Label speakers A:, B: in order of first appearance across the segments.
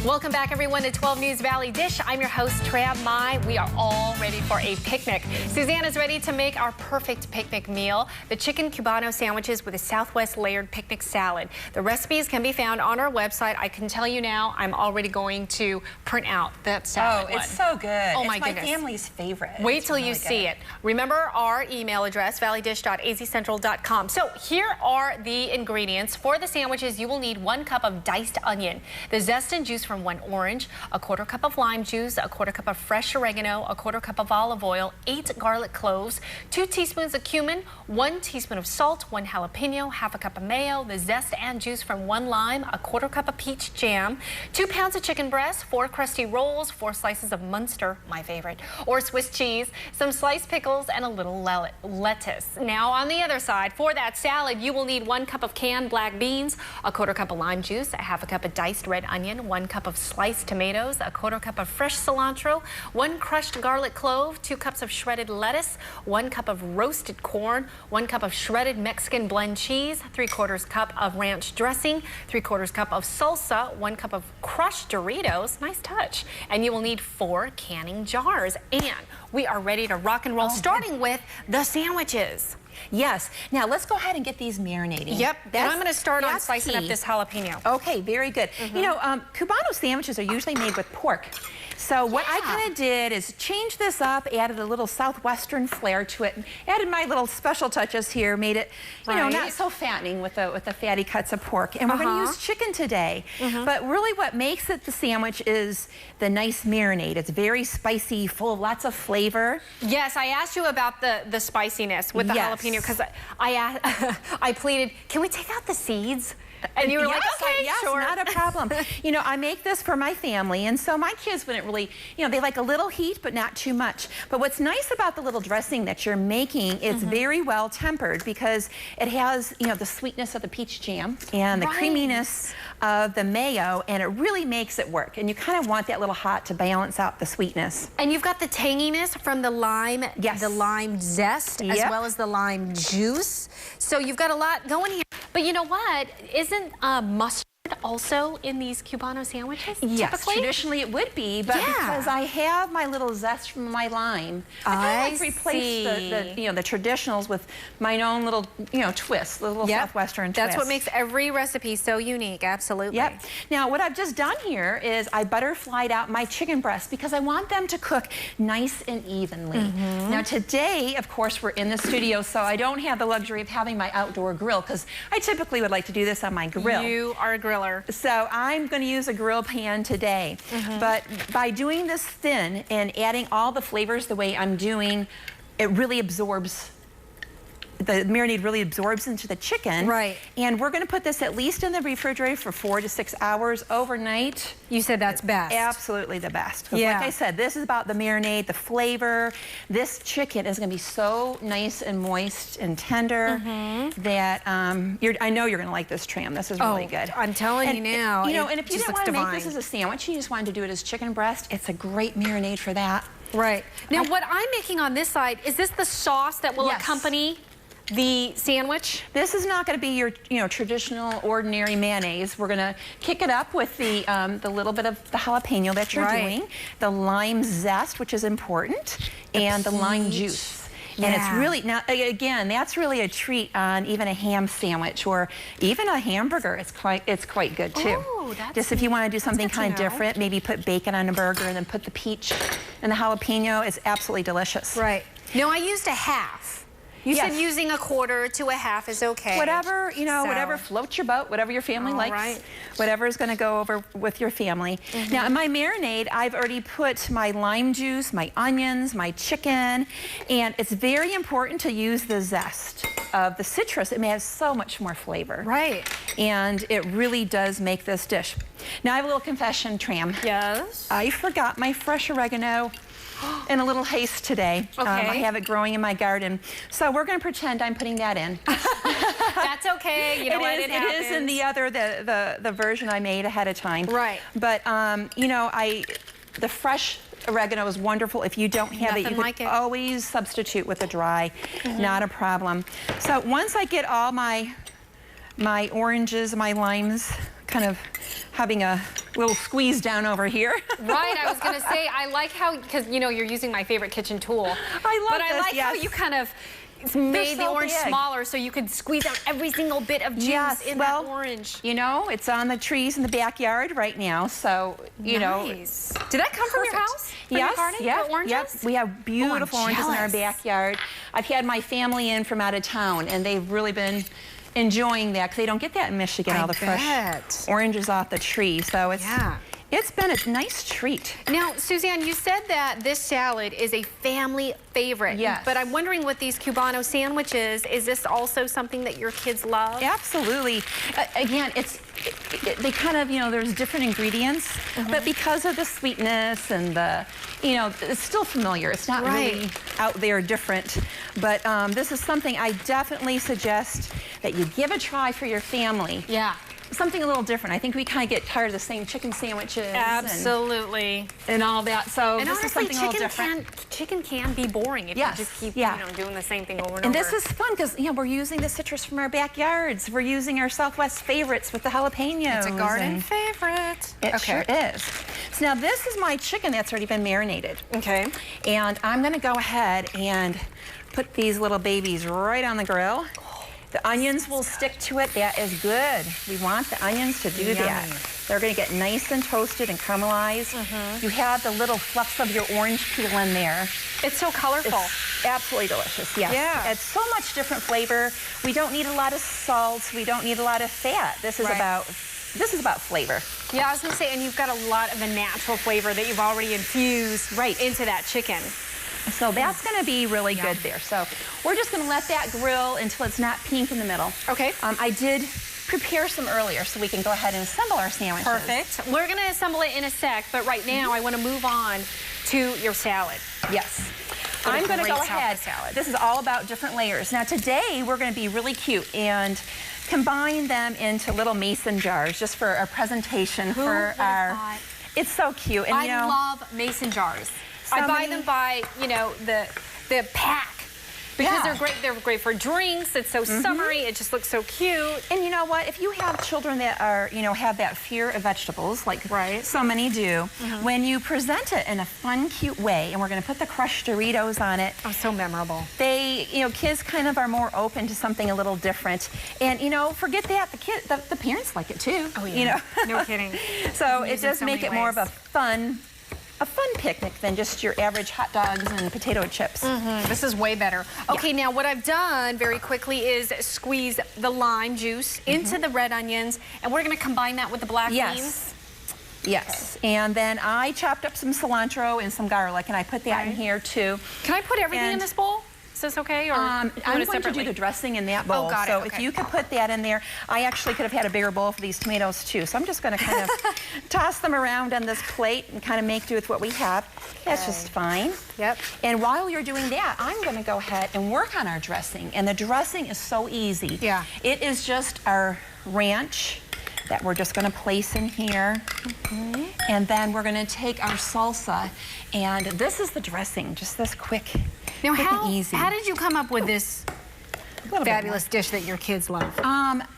A: Welcome back, everyone, to 12 News Valley Dish. I'm your host, Trav Mai. We are all ready for a picnic. Susanna's ready to make our perfect picnic meal, the chicken Cubano sandwiches with a Southwest layered picnic salad. The recipes can be found on our website. I can tell you now, I'm already going to print out that salad.
B: Oh, it's so good.
A: Oh, my
B: goodness.
A: It's
B: my family's favorite.
A: Wait till you see it. Remember our email address, valleydish.azcentral.com. So here are the ingredients. For the sandwiches, you will need 1 cup of diced onion, the zest and juice from 1 orange, a 1/4 cup of lime juice, a 1/4 cup of fresh oregano, a 1/4 cup of olive oil, 8 garlic cloves, 2 teaspoons of cumin, 1 teaspoon of salt, 1 jalapeno, 1/2 cup of mayo, the zest and juice from 1 lime, a 1/4 cup of peach jam, 2 pounds of chicken breast, 4 crusty rolls, 4 slices of Munster, my favorite, or Swiss cheese, some sliced pickles, and a little lettuce. Now on the other side, for that salad, you will need 1 cup of canned black beans, a 1/4 cup of lime juice, a 1/2 cup of diced red onion, 1 cup of sliced tomatoes, a 1/4 cup of fresh cilantro, 1 crushed garlic clove, 2 cups of shredded lettuce, 1 cup of roasted corn, 1 cup of shredded Mexican blend cheese, 3/4 cup of ranch dressing, 3/4 cup of salsa, 1 cup of crushed Doritos, nice touch, and you will need 4 canning jars. And we are ready to rock and roll, starting with the sandwiches.
B: Yes. Now let's go ahead and get these marinating.
A: Yep. And I'm going to start on slicing up this jalapeno.
B: Okay, very good. You know, Cubano sandwiches are usually made with pork. So what I kind of did is change this up, added a little southwestern flair to it, added my little special touches here, made it, you know, not so fattening with the fatty cuts of pork. And we're going to use chicken today. But really what makes it the sandwich is the nice marinade. It's very spicy, full of lots of flavor.
A: Yes, I asked you about the spiciness with the jalapeno because I pleaded, can we take out the seeds? And you were like, okay, sure.
B: Not a problem. You know, I make this for my family, and so my kids wouldn't really, you know, they like a little heat, but not too much. But what's nice about the little dressing that you're making, it's very well tempered because it has, you know, the sweetness of the peach jam and the creaminess of the mayo, and it really makes it work. And you kind of want that little hot to balance out the sweetness.
A: And you've got the tanginess from the lime, the lime zest, as well as the lime juice. So you've got a lot going here. But you know what? Isn't mustard also in these Cubano sandwiches?
B: Yes,
A: typically?
B: traditionally it would be, but because I have my little zest from my lime, I like to replace the traditionals with my own little, twist, little southwestern twist.
A: That's what makes every recipe so unique, absolutely.
B: Yep. Now what I've just done here is I butterflied out my chicken breasts because I want them to cook nice and evenly. Now today, of course, we're in the studio, so I don't have the luxury of having my outdoor grill because I typically would like to do this on my grill.
A: You are a griller.
B: So I'm going to use a grill pan today. But by doing this thin and adding all the flavors the way I'm doing, it really absorbs, the marinade really absorbs into the chicken.
A: Right.
B: And we're going to put this at least in the refrigerator for 4 to 6 hours overnight.
A: You said that's best.
B: Absolutely the best. Like I said, this is about the marinade, the flavor. This chicken is going to be so nice and moist and tender that I know you're going to like this, Tram. This is really good.
A: I'm telling you now.
B: You know, and if you didn't want to make this as a sandwich, you just wanted to do it as chicken breast, it's a great marinade for that.
A: Right. Now, what I'm making on this side, is this the sauce that will accompany the sandwich?
B: This is not going to be your, traditional ordinary mayonnaise. We're going to kick it up with the little bit of the jalapeno that you're doing, the lime zest, which is important, and the lime juice. And it's really, now again, that's really a treat on even a ham sandwich or even a hamburger. It's quite good too.
A: Oh, that's
B: just if you want to do something kind of different, maybe put bacon on a burger and then put the peach and the jalapeno. It's absolutely delicious.
A: Right. Now I used a half. You said using a 1/4 to a half is okay.
B: Whatever, whatever floats your boat, whatever your family likes, whatever is going to go over with your family. Now, in my marinade, I've already put my lime juice, my onions, my chicken, and it's very important to use the zest of the citrus. It has so much more flavor.
A: Right.
B: And it really does make this dish. Now, I have a little confession, Tram.
A: Yes?
B: I forgot my fresh oregano in a little haste today. I have it growing in my garden. So we're going to pretend I'm putting that in.
A: That's okay. You know what? It
B: is in the other, the version I made ahead of time.
A: Right.
B: But, the fresh oregano is wonderful. If you don't have it, you can always substitute with the dry. Not a problem. So once I get all my oranges, my limes kind of having a little squeeze down over here.
A: Right, I was going to say, I like how, because, you know, you're using my favorite kitchen tool. I like how you kind of made the orange smaller so you could squeeze out every single bit of juice in that orange.
B: You know, it's on the trees in the backyard right now, so, you know.
A: Did that come from your house?
B: Yes,
A: the oranges?
B: Yes, we have beautiful oranges in our backyard. I've had my family in from out of town, and they've really been enjoying that because they don't get that in Michigan, all the fresh oranges off the tree. So it's been a nice treat.
A: Now, Suzanne, you said that this salad is a family favorite.
B: Yes.
A: But I'm wondering with these Cubano sandwiches, is this also something that your kids love?
B: Absolutely. Again, they kind of, you know, there's different ingredients, but because of the sweetness and the, you know, it's still familiar. It's not really out there different. But this is something I definitely suggest that you give a try for your family.
A: Yeah.
B: Something a little different. I think we kind of get tired of the same chicken sandwiches.
A: Absolutely.
B: And all that. So
A: and
B: this
A: honestly,
B: is something a little different.
A: Chicken can be boring if you just keep you know, doing the same thing over and over.
B: And this is fun because, you know, we're using the citrus from our backyards. We're using our Southwest favorites with the jalapenos.
A: It's a garden favorite.
B: It sure is. So now this is my chicken that's already been marinated. Okay. And I'm going to go ahead and put these little babies right on the grill. The onions will stick to it. That is good. We want the onions to do that. They're going to get nice and toasted and caramelized. You have the little flecks of your orange peel in there.
A: It's so colorful.
B: It's absolutely delicious, yes. Yeah. It's so much different flavor. We don't need a lot of salt. We don't need a lot of fat. This is about flavor.
A: Yeah, I was going to say, and you've got a lot of the natural flavor that you've already infused into that chicken.
B: So that's going to be really good there. So we're just going to let that grill until it's not pink in the middle. Okay. I did prepare some earlier so we can go ahead and assemble our sandwiches.
A: Perfect. We're going to assemble it in a sec, but right now I want to move on to your salad.
B: Yes. I'm going to go ahead. This is all about different layers. Now today we're going to be really cute and combine them into little mason jars just for our presentation for our... It's so cute. And,
A: I love mason jars. I buy them by, you know, the pack because they're great for drinks. It's so summery. It just looks so cute.
B: And you know what? If you have children that are, you know, have that fear of vegetables, like so many do, when you present it in a fun, cute way, and we're going to put the crushed Doritos on it.
A: Oh, so memorable.
B: They, you know, kids kind of are more open to something a little different. And, you know, forget that. The parents like it too. Oh, yeah. You know?
A: No kidding.
B: So it does make it more of a fun picnic than just your average hot dogs and potato chips.
A: This is way better. Okay, now what I've done very quickly is squeeze the lime juice into the red onions, and we're going to combine that with the black beans.
B: Yes, and then I chopped up some cilantro and some garlic, and I put that in here too.
A: Can I put everything in this bowl? Is this okay? Or
B: I'm going to do the dressing in that bowl. So if you could put that in there, I actually could have had a bigger bowl for these tomatoes too. So I'm just going to kind of toss them around on this plate and kind of make do with what we have. That's just fine. Yep. And while you're doing that, I'm going to go ahead and work on our dressing. And the dressing is so easy. Yeah. It is just our ranch that we're just going to place in here. And then we're going to take our salsa. And this is the dressing, just this quick.
A: Now, how did you come up with this fabulous dish that your kids love?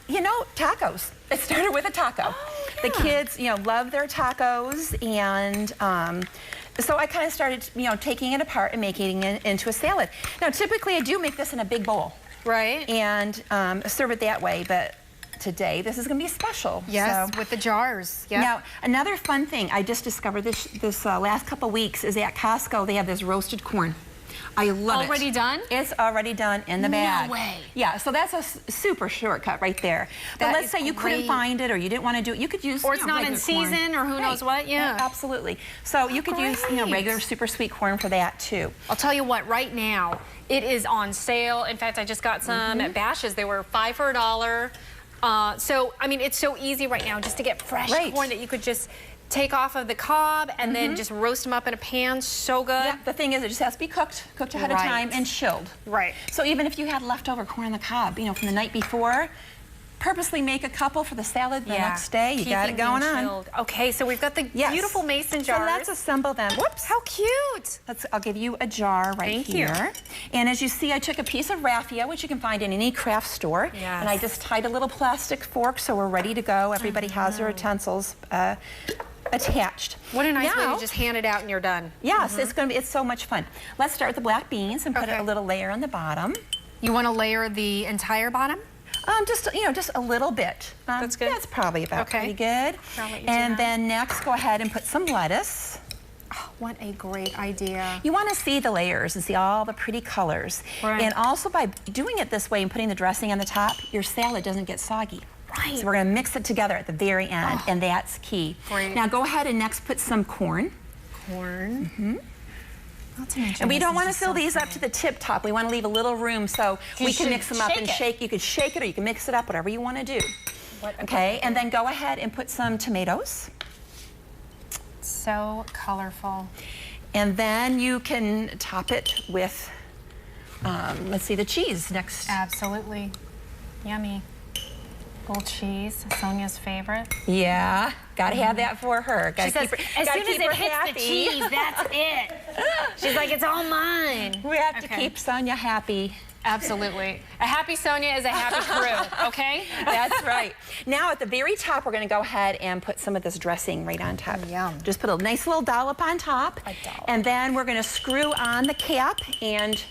B: You know, tacos. It started with a taco. The kids, you know, love their tacos, and so I kind of started, you know, taking it apart and making it into a salad. Now, typically I do make this in a big bowl. Right. And serve it that way, but today this is going to be special.
A: Yes, so, with the jars. Yep.
B: Now, another fun thing I just discovered this last couple weeks is at Costco they have this roasted corn. I love it.
A: Already done?
B: It's already done in the bag.
A: No way.
B: Yeah, so that's a super shortcut right there. But let's say you couldn't find it or you didn't want to do it, you could use
A: or it's not in season or who knows what, yeah.
B: Absolutely. So you could use, you know, regular super sweet corn for that too.
A: I'll tell you what, right now it is on sale. In fact, I just got some at Bash's. They were 5 for $1. So, I mean, it's so easy right now just to get fresh corn that you could just take off of the cob and then just roast them up in a pan. So good.
B: Yeah, the thing is, it just has to be cooked ahead of time and chilled.
A: Right.
B: So even if you had leftover corn on the cob, you know, from the night before, purposely make a couple for the salad the next day. You got it going on.
A: Okay, so we've got the beautiful mason jars.
B: So let's assemble them. Whoops.
A: How cute.
B: I'll give you a jar right here. Thank you. And as you see, I took a piece of raffia, which you can find in any craft store. Yes. And I just tied a little plastic fork so we're ready to go. Everybody has their utensils attached.
A: What a nice way to just hand it out and you're done.
B: Yes, it's so much fun. Let's start with the black beans and put a little layer on the bottom.
A: You want to layer the entire bottom?
B: Just a little bit.
A: That's good.
B: That's probably about pretty good. And then next, go ahead and put some lettuce.
A: Oh, what a great idea.
B: You want to see the layers and see all the pretty colors. Right. And also by doing it this way and putting the dressing on the top, your salad doesn't get soggy. Right. So we're going to mix it together at the very end, and that's key. Great. Now go ahead and next put some corn.
A: Corn.
B: And we don't want to fill these up to the tip top. We want to leave a little room so we can mix them up and shake. You could shake it or you can mix it up, whatever you want to do. Okay, and then go ahead and put some tomatoes.
A: So colorful.
B: And then you can top it with, let's see, the cheese next.
A: Absolutely. Yummy. Little cheese, Sonia's favorite.
B: Yeah, gotta have that for her.
A: She says, as soon as it hits the cheese, that's it. She's like, it's all mine.
B: We have to keep Sonia happy.
A: Absolutely. A happy Sonia is a happy crew, okay?
B: That's right. Now at the very top, we're gonna go ahead and put some of this dressing right on top.
A: Yum.
B: Just put a nice little dollop on top. And then we're gonna screw on the cap and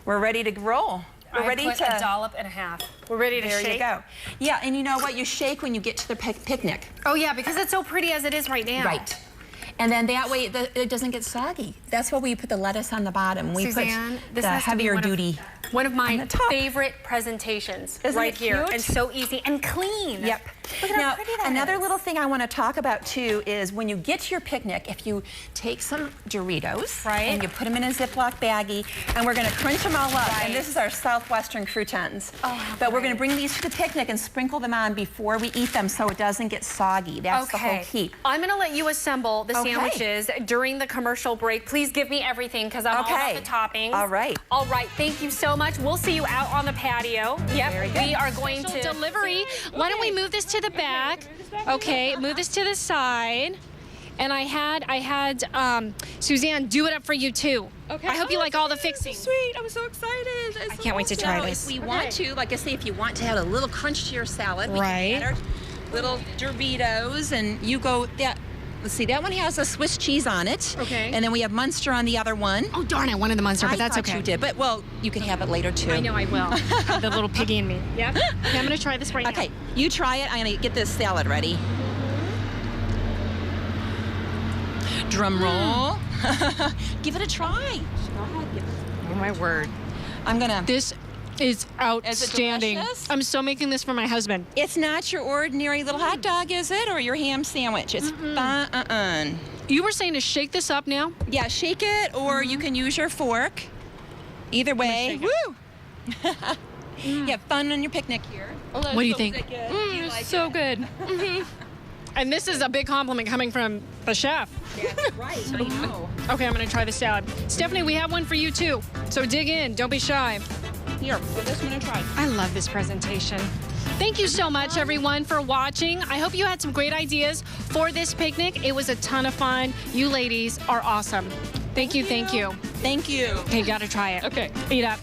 B: we're ready to roll. We're ready to
A: a dollop and a half. We're ready to shake.
B: There you go. Yeah, and you know what? You shake when you get to the picnic.
A: Oh yeah, because it's so pretty as it is right now.
B: Right. And then that way it doesn't get soggy. That's why we put the lettuce on the bottom. We
A: Suzanne,
B: put the heavier duty.
A: One of my favorite presentations.
B: Isn't it
A: here.
B: cute?
A: And so easy and clean.
B: Yep.
A: Look at how pretty that
B: another
A: is.
B: little thing I want to talk about too is when you get to your picnic, if you take some Doritos and you put them in a Ziploc baggie, and we're going to crunch them all up. And this is our Southwestern croutons. But we're going to bring these to the picnic and sprinkle them on before we eat them so it doesn't get soggy. That's the whole key.
A: I'm going to let you assemble the sandwiches during the commercial break. Please give me everything because I'm all about the toppings.
B: All right.
A: All right. Thank you so much. We'll see you out on the patio. Yep. We are going to delivery. Why don't we move this to the back? Okay, move this to the side. And I had Suzanne do it up for you too. Okay. I hope you like all the fixing.
B: Sweet, I'm so excited.
A: I can't wait to try this.
B: If we want to, like I say, if you want to add a little crunch to your salad, we can add our little Doritos, and you go that. Let's see, that one has a Swiss cheese on it. Okay. And then we have Munster on the other one.
A: Oh darn, I wanted the Munster, but that's okay.
B: You did, but well, you can have it later too.
A: I know I will. The little piggy in me. Yeah. Okay, I'm gonna try this right now.
B: Okay, you try it. I'm gonna get this salad ready. Drum roll. Give it a try.
A: Oh my word.
B: I'm gonna.
A: This is outstanding. I'm so making this for my husband.
B: It's not your ordinary little hot dog, is it? Or your ham sandwich? It's fun.
A: You were saying to shake this up now?
B: Yeah, shake it, or you can use your fork. Either way. Woo! You have fun on your picnic here.
A: What do you think?
B: It's
A: so good. And this is a big compliment coming from the chef.
B: That's right, I know.
A: Okay, I'm gonna try the salad. Stephanie, we have one for you too. So dig in, don't be shy.
B: Here, give this one a try.
A: I love this presentation. Thank you so much, everyone, for watching. I hope you had some great ideas for this picnic. It was a ton of fun. You ladies are awesome. Thank you, thank you.
B: Thank you.
A: Okay, gotta try it. Okay. Eat up.